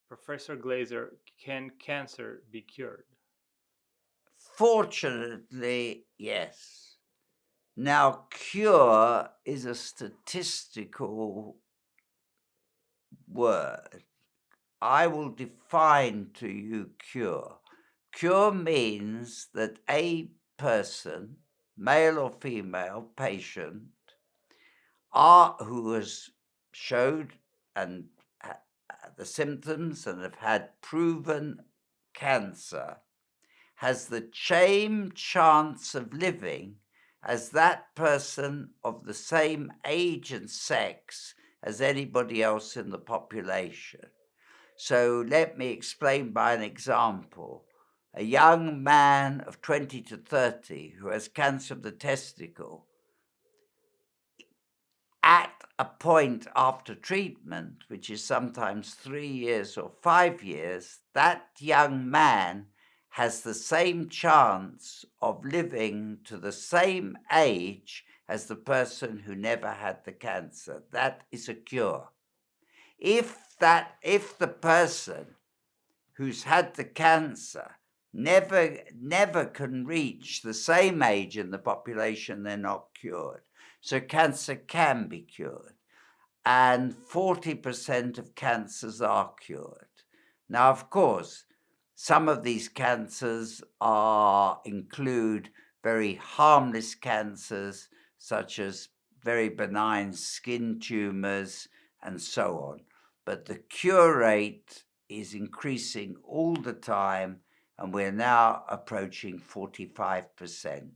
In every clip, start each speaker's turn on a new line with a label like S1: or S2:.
S1: Professor Glaser, can cancer be cured?
S2: Fortunately, yes. Now, cure is a statistical word. I will define to you cure. Cure means that a person, male or female, patient, who has showed and the symptoms and have had proven cancer, has the same chance of living as that person of the same age and sex as anybody else in the population. So let me explain by an example. A young man of 20 to 30 who has cancer of the testicle, at a point after treatment, which is sometimes 3 years or 5 years, that young man has the same chance of living to the same age as the person who never had the cancer. That is a cure. If the person who's had the cancer never can reach the same age in the population, they're not cured. So cancer can be cured, and 40% of cancers are cured. Now, of course, some of these cancers include very harmless cancers, such as very benign skin tumors and so on. But the cure rate is increasing all the time, and we're now approaching 45%.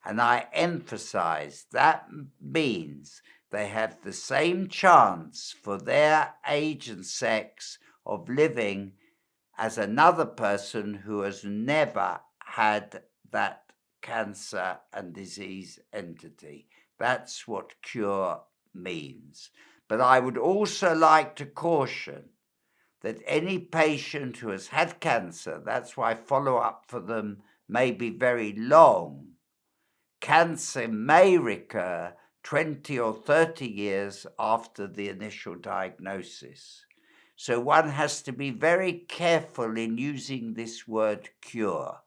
S2: And I emphasize that means they have the same chance for their age and sex of living as another person who has never had that cancer and disease entity. That's what cure means. But I would also like to caution that any patient who has had cancer, that's why follow-up for them may be very long, cancer may recur 20 or 30 years after the initial diagnosis. So one has to be very careful in using this word cure.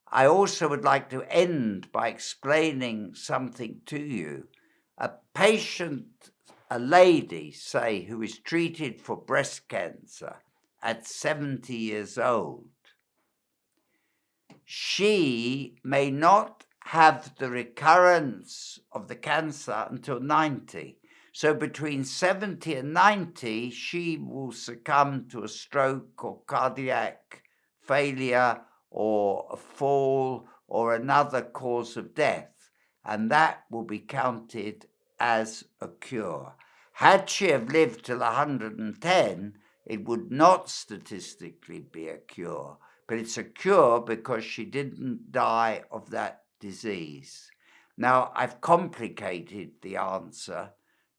S2: I also would like to end by explaining something to you. A patient, a lady, say, who is treated for breast cancer at 70 years old, she may not have the recurrence of the cancer until 90. So between 70 and 90, she will succumb to a stroke or cardiac failure or a fall or another cause of death, and that will be counted as a cure. Had she have lived till 110, it would not statistically be a cure, but it's a cure because she didn't die of that disease. Now, I've complicated the answer,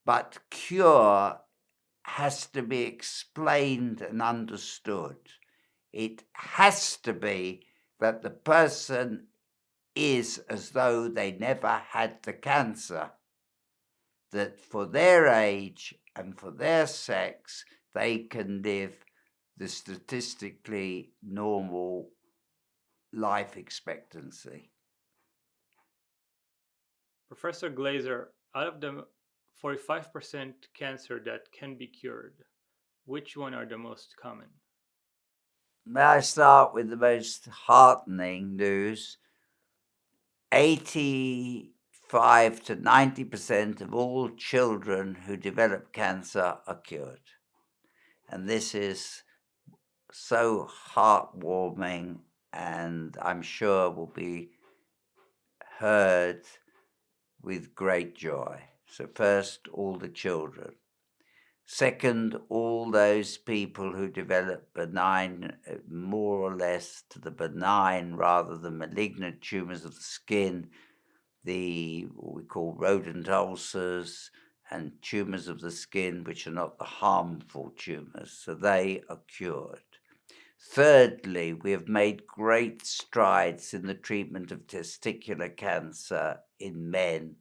S2: but cure has to be explained and understood. It has to be that the person is as though they never had the cancer, that for their age and for their sex, they can live the statistically normal life expectancy.
S1: Professor Glaser, out of the 45% cancer that can be cured, which one are the most common?
S2: May I start with the most heartening news? 85 to 90% of all children who develop cancer are cured. And this is so heartwarming, and I'm sure will be heard with great joy. So first, all the children. Second, all those people who develop benign, more or less to the benign rather than malignant tumors of the skin, what we call rodent ulcers and tumors of the skin, which are not the harmful tumors. So they are cured. Thirdly, we have made great strides in the treatment of testicular cancer in men,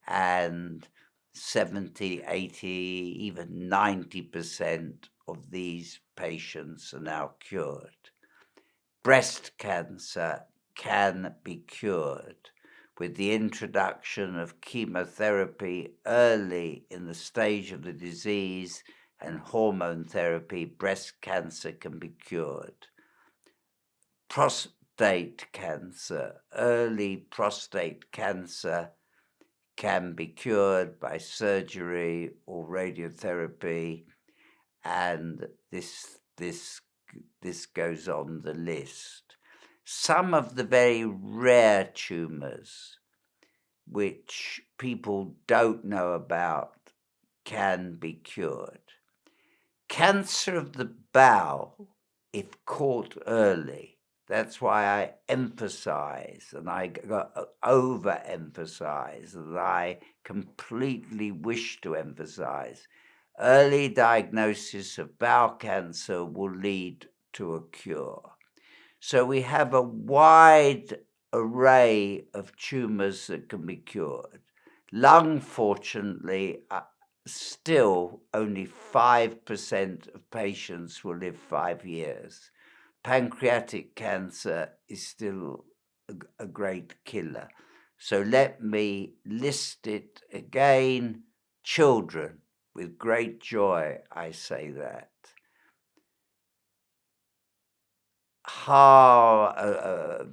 S2: and 70, 80, even 90% of these patients are now cured. Breast cancer can be cured with the introduction of chemotherapy early in the stage of the disease and hormone therapy. Breast cancer can be cured. Prostate cancer, early prostate cancer can be cured by surgery or radiotherapy, and this goes on the list. Some of the very rare tumors which people don't know about can be cured. Cancer of the bowel, if caught early, that's why I emphasize, and I overemphasize, and I completely wish to emphasize, early diagnosis of bowel cancer will lead to a cure. So we have a wide array of tumors that can be cured. Lung, fortunately, still only 5% of patients will live 5 years. Pancreatic cancer is still a great killer. So let me list it again. Children, with great joy, I say that.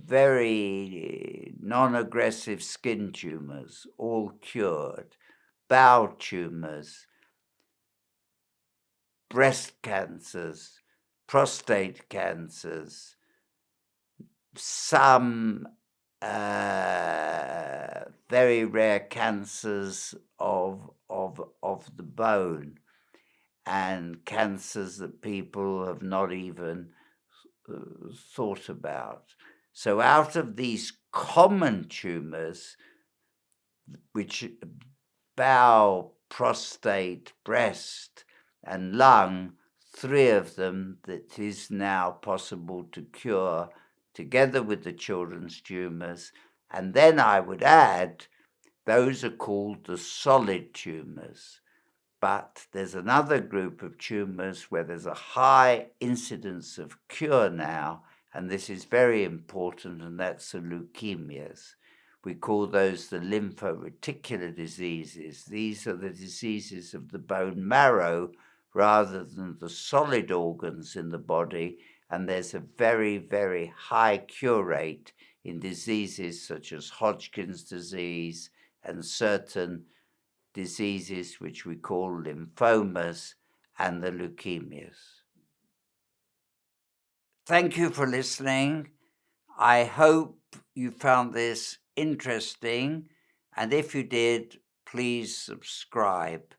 S2: Very non-aggressive skin tumors, all cured. Bowel tumors, breast cancers, prostate cancers, some very rare cancers of the bone, and cancers that people have not even thought about. So out of these common tumors, which bowel, prostate, breast, and lung, 3 of them that is now possible to cure together with the children's tumors. And then I would add, those are called the solid tumors. But there's another group of tumors where there's a high incidence of cure now, and this is very important, and that's the leukemias. We call those the lymphoreticular diseases. These are the diseases of the bone marrow rather than the solid organs in the body, and there's a very, very high cure rate in diseases such as Hodgkin's disease and certain diseases which we call lymphomas and the leukemias. Thank you for listening. I hope you found this interesting, and if you did, please subscribe.